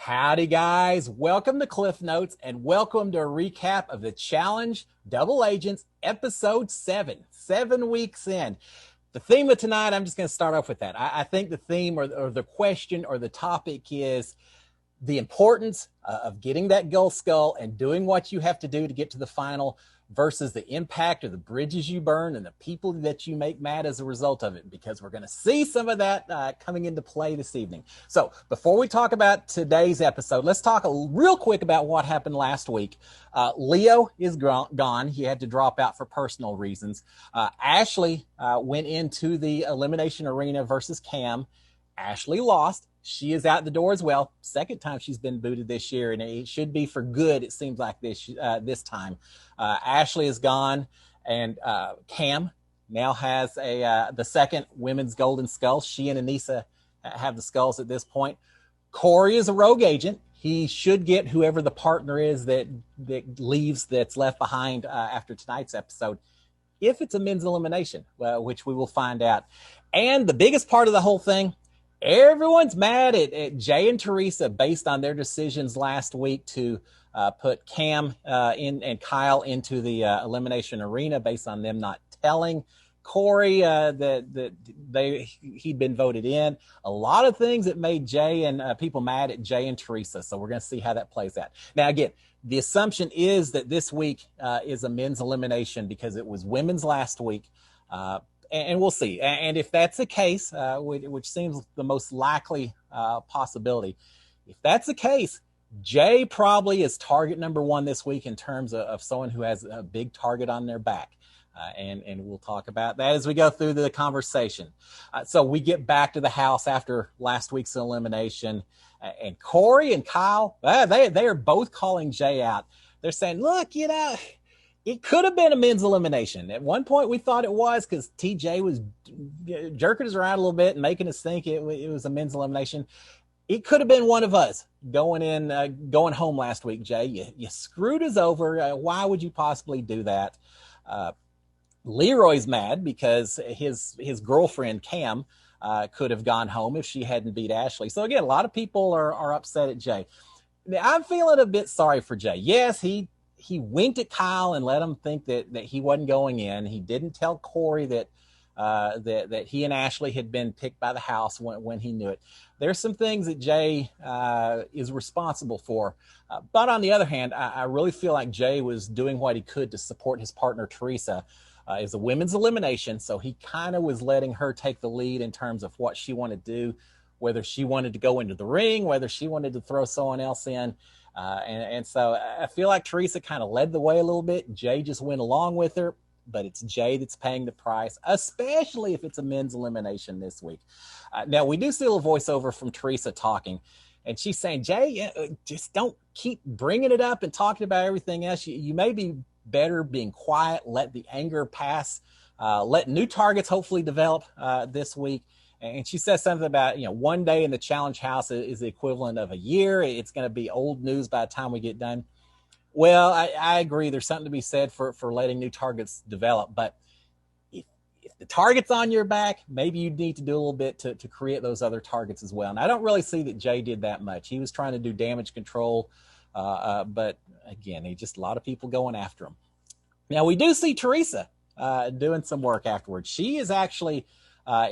Howdy, guys. Welcome to Cliff Notes and welcome to a recap of the Challenge Double Agents episode 7, 7 weeks in. The theme of tonight, I'm just going to start off with that. I think the theme or the question or the topic is the importance of getting that gold skull and doing what you have to do to get to the final versus the impact of the bridges you burn and the people that you make mad as a result of it, because we're going to see some of that coming into play this evening. So before we talk about today's episode, let's talk real quick about what happened last week. Leo is gone. He had to drop out for personal reasons. Ashley went into the elimination arena versus Cam. Ashley lost. She is out the door as well. Second time she's been booted this year, and it should be for good, it seems like this time. Ashley is gone, and Cam now has the second women's golden skull. She and Anissa have the skulls at this point. Corey is a rogue agent. He should get whoever the partner is that leaves, that's left behind after tonight's episode, if it's a men's elimination, which we will find out. And the biggest part of the whole thing, everyone's mad at Jay and Theresa based on their decisions last week to put Cam and Kyle into the elimination arena based on them not telling Corey that he'd been voted in. A lot of things that made Jay and people mad at Jay and Theresa. So we're going to see how that plays out. Now, again, the assumption is that this week is a men's elimination because it was women's last week. And we'll see. And if that's the case, which seems the most likely possibility, if that's the case, Jay probably is target number one this week in terms of someone who has a big target on their back. And we'll talk about that as we go through the conversation. So we get back to the house after last week's elimination. And Corey and Kyle, they are both calling Jay out. They're saying, look, it could have been a men's elimination. At one point, we thought it was because TJ was jerking us around a little bit and making us think it was a men's elimination. It could have been one of us going home last week, Jay. You screwed us over. Why would you possibly do that? Leroy's mad because his girlfriend, Cam, could have gone home if she hadn't beat Ashley. So, again, a lot of people are upset at Jay. Now, I'm feeling a bit sorry for Jay. Yes, he winked at Kyle and let him think that he wasn't going in. He didn't tell Corey that he and Ashley had been picked by the house when he knew it. There's some things that Jay is responsible for. But on the other hand, I really feel like Jay was doing what he could to support his partner, Theresa. It's a women's elimination, so he kind of was letting her take the lead in terms of what she wanted to do, whether she wanted to go into the ring, whether she wanted to throw someone else in. And so I feel like Theresa kind of led the way a little bit. Jay just went along with her, but it's Jay that's paying the price, especially if it's a men's elimination this week. Now, we do see a little voiceover from Theresa talking, and she's saying, Jay, just don't keep bringing it up and talking about everything else. You may be better being quiet, let the anger pass, let new targets hopefully develop this week. And she says something about, one day in the challenge house is the equivalent of a year. It's going to be old news by the time we get done. Well, I agree. There's something to be said for letting new targets develop. But if the target's on your back, maybe you need to do a little bit to create those other targets as well. And I don't really see that Jay did that much. He was trying to do damage control. But again, a lot of people going after him. Now, we do see Theresa doing some work afterwards. She is actually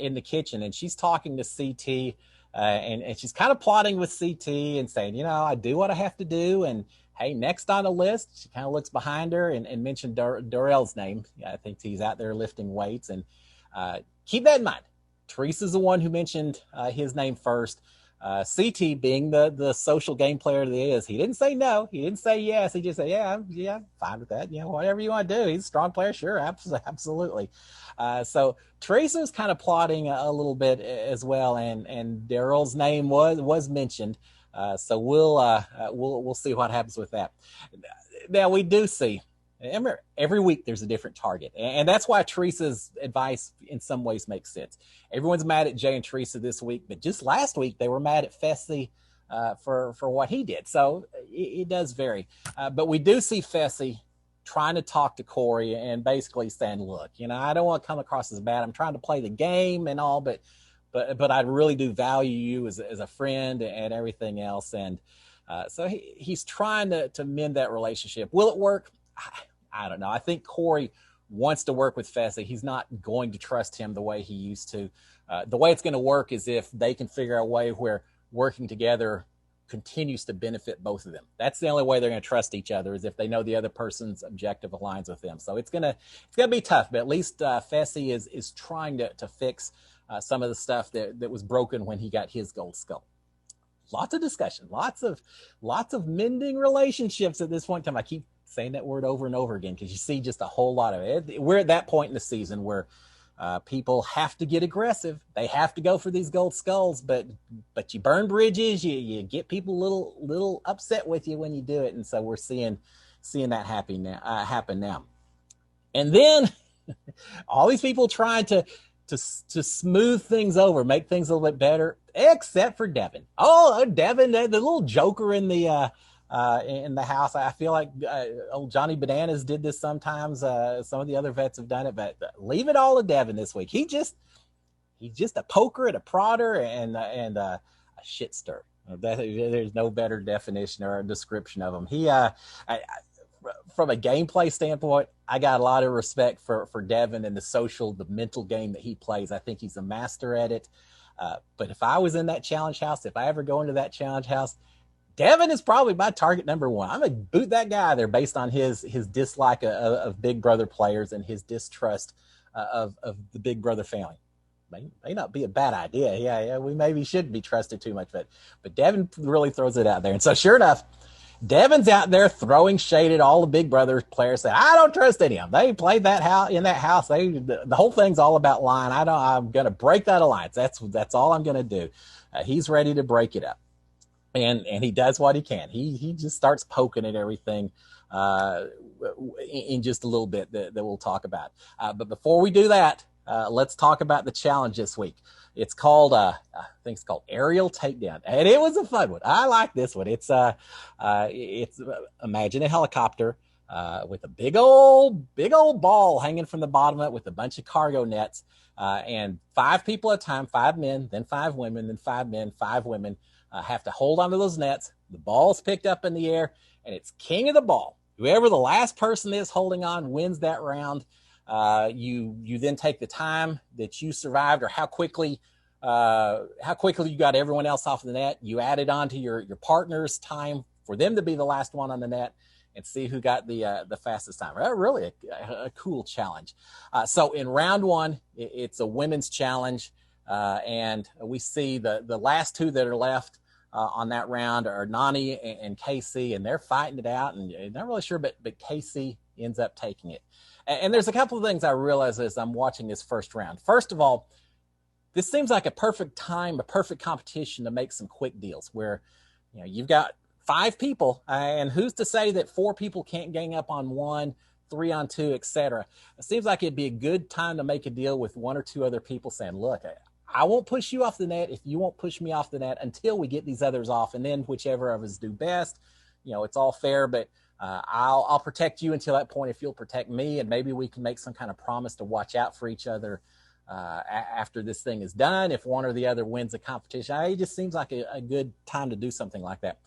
in the kitchen, and she's talking to CT, and she's kind of plotting with CT and saying, I do what I have to do. And hey, next on the list, she kind of looks behind her and mentioned Darrell's name. I think he's out there lifting weights. And keep that in mind. Theresa's the one who mentioned his name first. CT, being the social game player that he is, he didn't say no. He didn't say yes. He just said, yeah, I'm fine with that. Whatever you want to do. He's a strong player. Sure, absolutely. So Theresa was kind of plotting a little bit as well, and Darrell's name was mentioned. So we'll see what happens with that. Now, we do see, every week there's a different target, and that's why Theresa's advice in some ways makes sense. Everyone's mad at Jay and Theresa this week, but just last week they were mad at Fessy for what he did. So it does vary. But we do see Fessy trying to talk to Corey and basically saying, look, I don't want to come across as bad. I'm trying to play the game and all, but but I really do value you as a friend and everything else. And so he's trying to mend that relationship. Will it work? I don't know. I think Corey wants to work with Fessy. He's not going to trust him the way he used to. The way it's going to work is if they can figure out a way where working together continues to benefit both of them. That's the only way they're going to trust each other, is if they know the other person's objective aligns with them. So it's gonna be tough, but at least Fessy is trying to fix some of the stuff that was broken when he got his gold skull. Lots of discussion, lots of mending relationships at this point in time. I keep saying that word over and over again because you see just a whole lot of it. We're at that point in the season where people have to get aggressive. They have to go for these gold skulls, but you burn bridges. You get people little upset with you when you do it, and so we're seeing that happen now. And then all these people trying to smooth things over, make things a little bit better, except for Devin. Oh, Devin, the little joker in the house. I feel like old Johnny Bananas did this sometimes. Some of the other vets have done it, but leave it all to Devin this week. He's just a poker and a prodder and a shit stir. There's no better definition or description of him. From a gameplay standpoint, I got a lot of respect for Devin and the mental game that he plays. I think he's a master at it. But if I was in that challenge house, if I ever go into that challenge house, Devin is probably my target number one. I'm going to boot that guy there based on his dislike of Big Brother players and his distrust of the Big Brother family. May not be a bad idea. Yeah, we maybe shouldn't be trusted too much, but Devin really throws it out there. And so sure enough, Devin's out there throwing shade at all the Big Brother players, saying, I don't trust any of them. They played in that house. The whole thing's all about lying. I'm going to break that alliance. That's all I'm going to do. He's ready to break it up. And he does what he can. He just starts poking at everything in just a little bit that we'll talk about. But before we do that, let's talk about the challenge this week. It's called, I think it's called Aerial Takedown, and it was a fun one. I like this one. It's imagine a helicopter with a big old ball hanging from the bottom of it with a bunch of cargo nets, and 5 people at a time, 5 men, then 5 women, then 5 men, 5 women have to hold onto those nets. The ball's picked up in the air, and it's king of the ball. Whoever the last person is holding on wins that round. You then take the time that you survived, or how quickly you got everyone else off the net. You add it on to your partner's time for them to be the last one on the net, and see who got the fastest time. Really a cool challenge. So in round 1, it's a women's challenge, and we see the last 2 that are left on that round are Nani and Casey, and they're fighting it out, and not really sure, but Casey ends up taking it. And there's a couple of things I realize as I'm watching this first round. First of all, this seems like a perfect time, a perfect competition to make some quick deals where, you've got 5 people, and who's to say that 4 people can't gang up on 1, 3 on 2, etc. It seems like it'd be a good time to make a deal with 1 or 2 other people saying, look, I won't push you off the net if you won't push me off the net until we get these others off, and then whichever of us do best, it's all fair, but I'll protect you until that point if you'll protect me, and maybe we can make some kind of promise to watch out for each other after this thing is done. If one or the other wins the competition, it just seems like a good time to do something like that.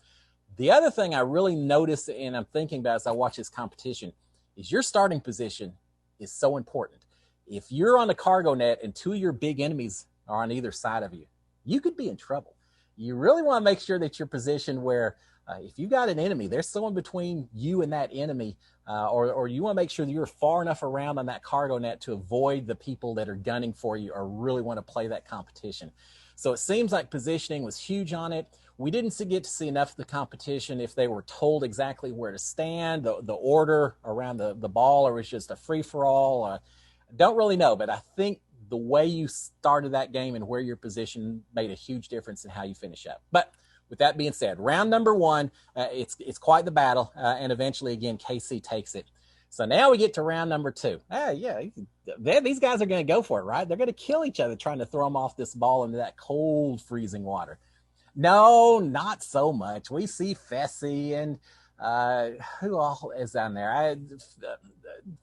The other thing I really noticed and I'm thinking about as I watch this competition is your starting position is so important. If you're on the cargo net and 2 of your big enemies are on either side of you, you could be in trouble. You really want to make sure that you're positioned where if you got an enemy, there's someone between you and that enemy, or you want to make sure that you're far enough around on that cargo net to avoid the people that are gunning for you or really want to play that competition. So it seems like positioning was huge on it. We didn't get to see enough of the competition if they were told exactly where to stand, the order around the ball, or it was just a free-for-all. Don't really know, but I think the way you started that game and where you're positioned made a huge difference in how you finish up. But with that being said, round number 1, it's quite the battle, and eventually, again, KC takes it. So now we get to round number 2. These guys are going to go for it, right? They're going to kill each other trying to throw them off this ball into that cold, freezing water. No, not so much. We see Fessy and who all is down there?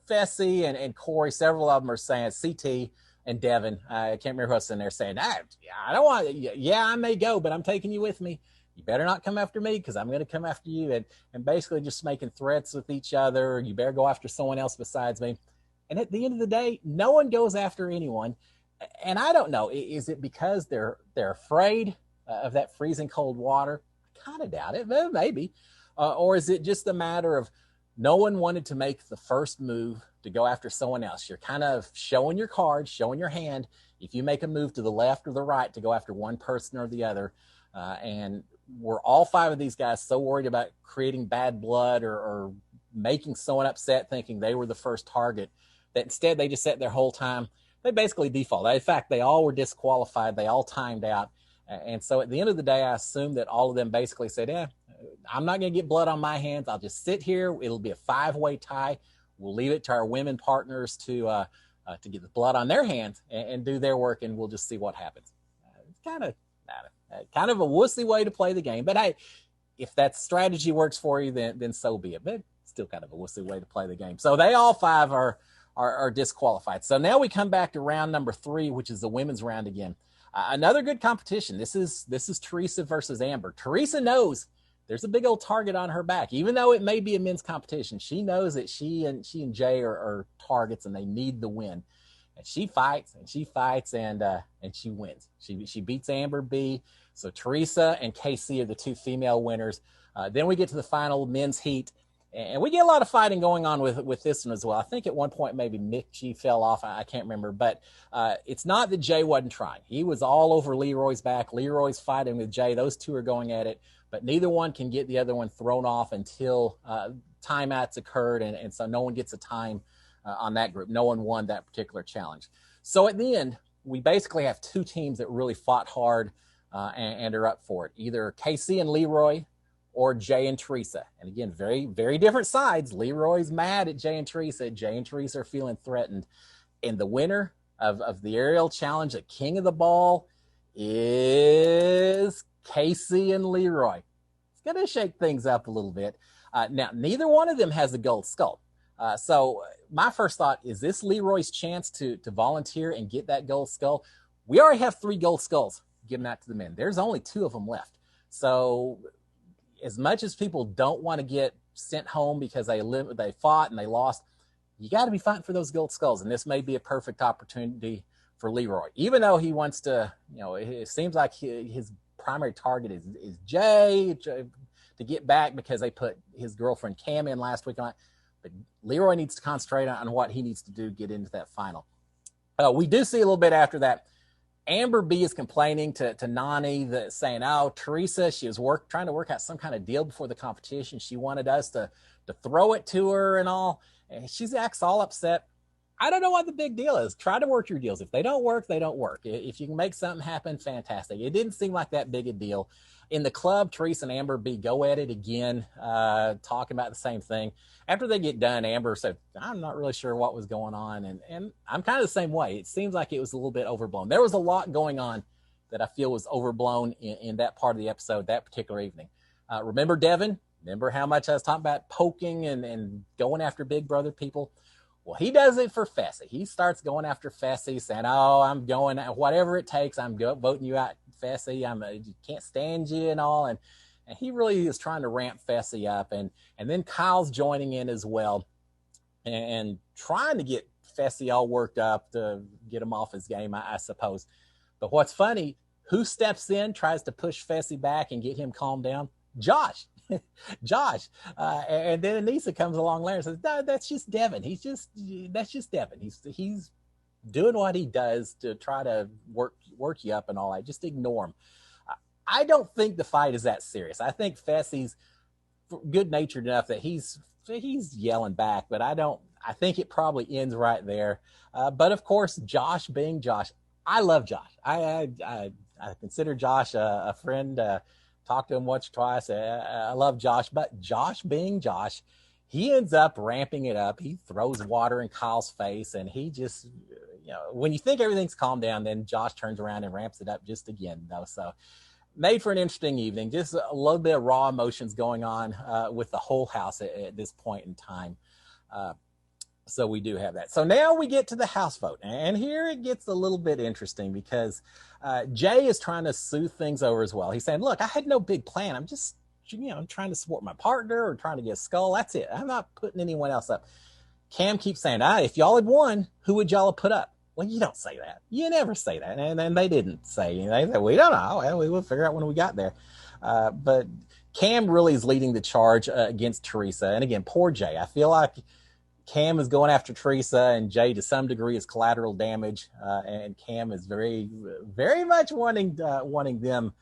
Fessy and Corey, several of them are saying, CT, and Devin. I can't remember who's in there saying, I don't want, yeah, I may go, but I'm taking you with me. You better not come after me because I'm going to come after you. And basically just making threats with each other. You better go after someone else besides me. And at the end of the day, no one goes after anyone. And I don't know, is it because they're afraid of that freezing cold water? I kind of doubt it, but maybe. Or is it just a matter of no one wanted to make the first move to go after someone else? You're kind of showing your card, showing your hand. If you make a move to the left or the right to go after one person or the other, and we're all five of these guys so worried about creating bad blood or making someone upset thinking they were the first target that instead they just sat their whole time. They basically default. In fact, they all were disqualified. They all timed out. And so at the end of the day, I assume that all of them basically said, I'm not going to get blood on my hands. I'll just sit here. It'll be a 5-way tie. We'll leave it to our women partners to get the blood on their hands and do their work, and we'll just see what happens. It's kind of a wussy way to play the game. But hey, if that strategy works for you, then so be it. But it's still kind of a wussy way to play the game. So they all five are disqualified. So now we come back to round number 3, which is the women's round again. Another good competition. This is Theresa versus Amber. Theresa knows there's a big old target on her back, even though it may be a men's competition. She knows that she and Jay are targets, and they need the win. And she fights and she wins. She beats Amber B. So Theresa and KC are the 2 female winners. Then we get to the final men's heat. And we get a lot of fighting going on with this one as well. I think at one point maybe Mitchie fell off. I can't remember. But it's not that Jay wasn't trying. He was all over Leroy's back. Leroy's fighting with Jay. Those 2 are going at it. But neither one can get the other one thrown off until timeouts occurred. And so no one gets a time on that group. No one won that particular challenge. So at the end, we basically have 2 teams that really fought hard and are up for it. Either KC and Leroy or Jay and Theresa. And again, very, very different sides. Leroy's mad at Jay and Theresa. Jay and Theresa are feeling threatened. And the winner of the aerial challenge, the king of the ball, is KC and Leroy. It's going to shake things up a little bit. Now, neither one of them has a gold skull. So my first thought, is this Leroy's chance to volunteer and get that gold skull? We already have 3 gold skulls given out to the men. There's only 2 of them left. So as much as people don't want to get sent home because they fought and they lost, you got to be fighting for those gold skulls. And this may be a perfect opportunity for Leroy, even though he wants to, it seems like his primary target is Jay to get back because they put his girlfriend Cam in last week on it. But Leroy needs to concentrate on what he needs to do to get into that final. We do see a little bit after that. Amber B is complaining to Nani, saying, Theresa, she was trying to work out some kind of deal before the competition. She wanted us to throw it to her and all. And she acts all upset. I don't know what the big deal is. Try to work your deals. If they don't work, they don't work. If you can make something happen, fantastic. It didn't seem like that big a deal. In the club, Theresa and Amber B go at it again, talking about the same thing. After they get done, Amber said, I'm not really sure what was going on. And I'm kind of the same way. It seems like it was a little bit overblown. There was a lot going on that I feel was overblown in that part of the episode, that particular evening. Remember Devin? Remember how much I was talking about poking and going after big brother people? Well, he does it for Fessy. He starts going after Fessy, saying, I'm going, whatever it takes, I'm voting you out, Fessy. I can't stand you and all. And he really is trying to ramp Fessy up. And then Kyle's joining in as well and trying to get Fessy all worked up to get him off his game, I suppose. But what's funny, who steps in, tries to push Fessy back and get him calmed down? Josh. Josh. And then Anissa comes along later and says, no, that's just Devin. That's just Devin. He's doing what he does to try to work you up and all that. Just ignore him. I don't think the fight is that serious. I think Fessy's good-natured enough that he's yelling back, but I think it probably ends right there. But of course, Josh being Josh, I love Josh. I consider Josh a friend. Talked to him once or twice. I love Josh, but Josh being Josh, he ends up ramping it up. He throws water in Kyle's face, and he just, when you think everything's calmed down, then Josh turns around and ramps it up just again. So made for an interesting evening. Just a little bit of raw emotions going on with the whole house at this point in time. So we do have that. So now we get to the House vote. And here it gets a little bit interesting because Jay is trying to smooth things over as well. He's saying, look, I had no big plan. I'm just, I'm trying to support my partner or trying to get a skull. That's it. I'm not putting anyone else up. Cam keeps saying, if y'all had won, who would y'all have put up? Well, you don't say that. You never say that. And they didn't say anything. They said, we don't know. Well, we'll figure out when we got there. But Cam really is leading the charge against Theresa. And again, poor Jay. I feel like Cam is going after Theresa, and Jay, to some degree, is collateral damage. And Cam is very, very much wanting them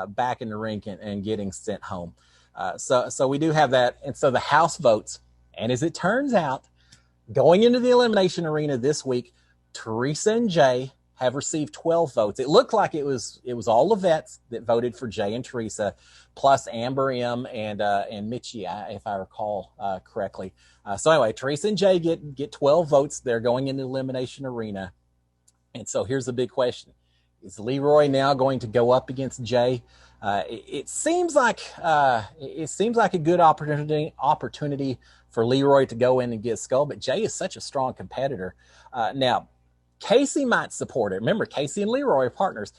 back in the rink and getting sent home. So we do have that. And so the House votes. And as it turns out, going into the elimination arena this week, Theresa and Jay have received 12 votes. It looked like it was all the vets that voted for Jay and Theresa, plus Amber M and Mitchie, if I recall correctly. So anyway, Theresa and Jay get 12 votes. They're going into the elimination arena. And so here's the big question. Is Leroy now going to go up against Jay? It seems like a good opportunity for Leroy to go in and get a skull, but Jay is such a strong competitor. Now, Casey might support it. Remember, Casey and Leroy are partners.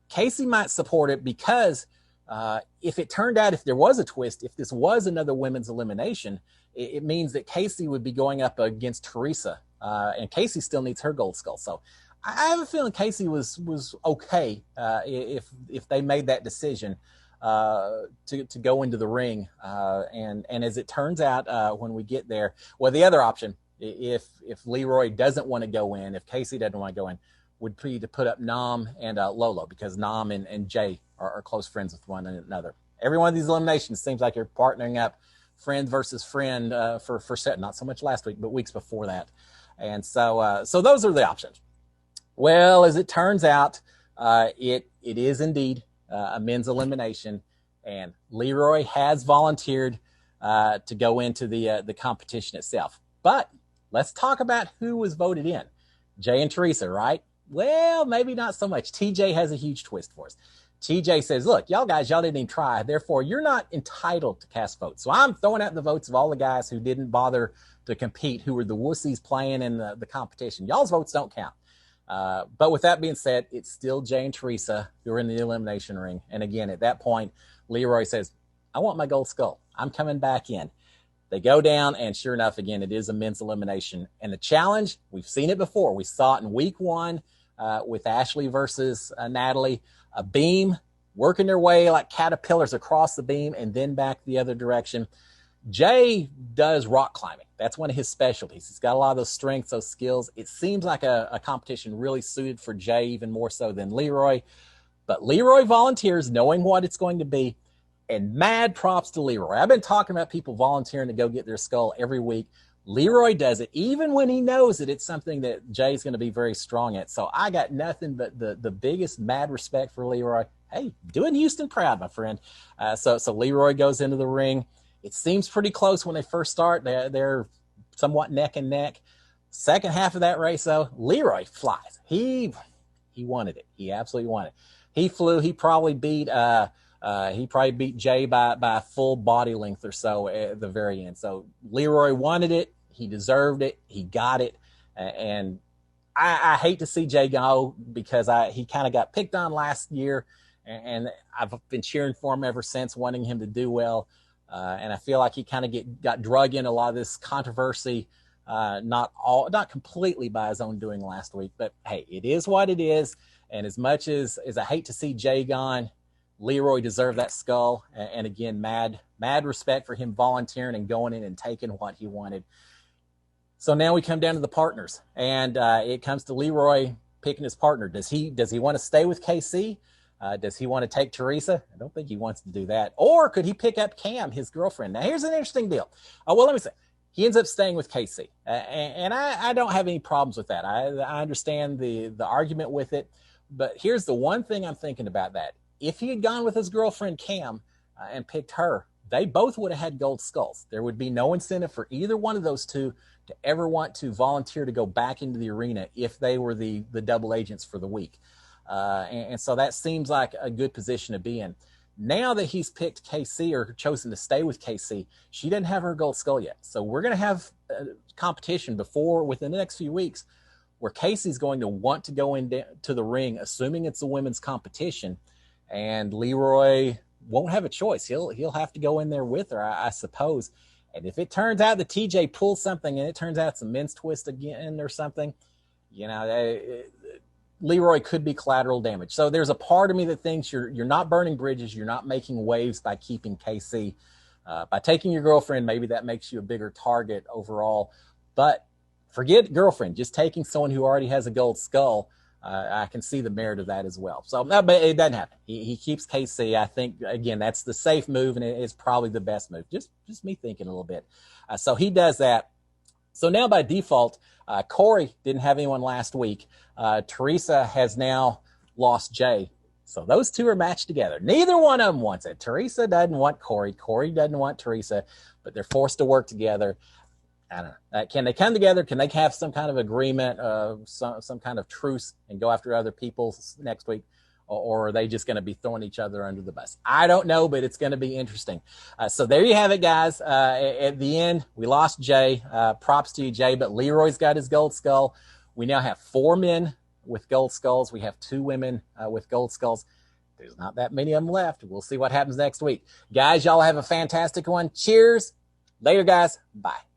Casey might support it because if it turned out, if there was a twist, if this was another women's elimination, it means that Casey would be going up against Theresa, and Casey still needs her gold skull. So I have a feeling Casey was okay if they made that decision to go into the ring. And as it turns out, when we get there, well, the other option, if Leroy doesn't want to go in, if Casey doesn't want to go in, would be to put up Nam and Lolo, because Nam and Jay are close friends with one another. Every one of these eliminations seems like you're partnering up friend versus friend for set, not so much last week, but weeks before that. And so those are the options. Well, as it turns out, it is indeed a men's elimination, and Leroy has volunteered to go into the competition itself. But let's talk about who was voted in. Jay and Theresa, right? Well, maybe not so much. TJ has a huge twist for us. TJ says, look, y'all didn't even try. Therefore, you're not entitled to cast votes. So I'm throwing out the votes of all the guys who didn't bother to compete, who were the wussies playing in the competition. Y'all's votes don't count. But with that being said, it's still Jay and Theresa who are in the elimination ring. And again, at that point, Leroy says, I want my gold skull. I'm coming back in. They go down, and sure enough, again, it is a men's elimination. And the challenge, we've seen it before. We saw it in week 1 with Ashley versus Natalie. A beam, working their way like caterpillars across the beam and then back the other direction. Jay does rock climbing. That's one of his specialties. He's got a lot of those strengths, those skills. It seems like a competition really suited for Jay, even more so than Leroy. But Leroy volunteers, knowing what it's going to be, and mad props to Leroy. I've been talking about people volunteering to go get their skull every week. Leroy does it, even when he knows that it's something that Jay's going to be very strong at. So I got nothing but the biggest mad respect for Leroy. Hey, doing Houston proud, my friend. So Leroy goes into the ring. It seems pretty close when they first start. They're somewhat neck and neck. Second half of that race, though, Leroy flies. He wanted it. He absolutely wanted it. He flew. He probably beat Jay by a full body length or so at the very end. So Leroy wanted it. He deserved it. He got it. And I hate to see Jay go, because he kind of got picked on last year, and I've been cheering for him ever since, wanting him to do well. And I feel like he kind of got drug in a lot of this controversy, not completely by his own doing last week. But hey, it is what it is. And as much as I hate to see Jay gone, Leroy deserved that skull. And again, mad respect for him volunteering and going in and taking what he wanted. So now we come down to the partners, and it comes to Leroy picking his partner. Does he want to stay with KC? Does he want to take Theresa? I don't think he wants to do that. Or could he pick up Cam, his girlfriend? Now, here's an interesting deal. Well, let me say, he ends up staying with KC, and I don't have any problems with that. I understand the argument with it, but here's the one thing I'm thinking about that. If he had gone with his girlfriend Cam and picked her, they both would have had gold skulls. There would be no incentive for either one of those two to ever want to volunteer to go back into the arena if they were the double agents for the week. And so that seems like a good position to be in. Now that he's picked KC or chosen to stay with KC, she didn't have her gold skull yet. So we're going to have competition within the next few weeks where Casey's going to want to go into the ring, assuming it's a women's competition, and Leroy won't have a choice. He'll have to go in there with her, I suppose. And if it turns out that TJ pulls something and it turns out it's a men's twist again or something, Leroy could be collateral damage. So there's a part of me that thinks you're not burning bridges, you're not making waves by keeping KC. By taking your girlfriend, maybe that makes you a bigger target overall. But forget girlfriend, just taking someone who already has a gold skull, I can see the merit of that as well. So, but it doesn't happen. He keeps KC. I think, again, that's the safe move, and it's probably the best move. Just me thinking a little bit. So he does that. So now by default, Corey didn't have anyone last week. Theresa has now lost Jay. So those two are matched together. Neither one of them wants it. Theresa doesn't want Corey. Corey doesn't want Theresa, but they're forced to work together. I don't know. Can they come together? Can they have some kind of agreement, some kind of truce and go after other people next week? Or are they just going to be throwing each other under the bus? I don't know, but it's going to be interesting. So there you have it, guys. At the end, we lost Jay. Props to you, Jay, but Leroy's got his gold skull. We now have 4 men with gold skulls. We have 2 women with gold skulls. There's not that many of them left. We'll see what happens next week. Guys, y'all have a fantastic one. Cheers. Later, guys. Bye.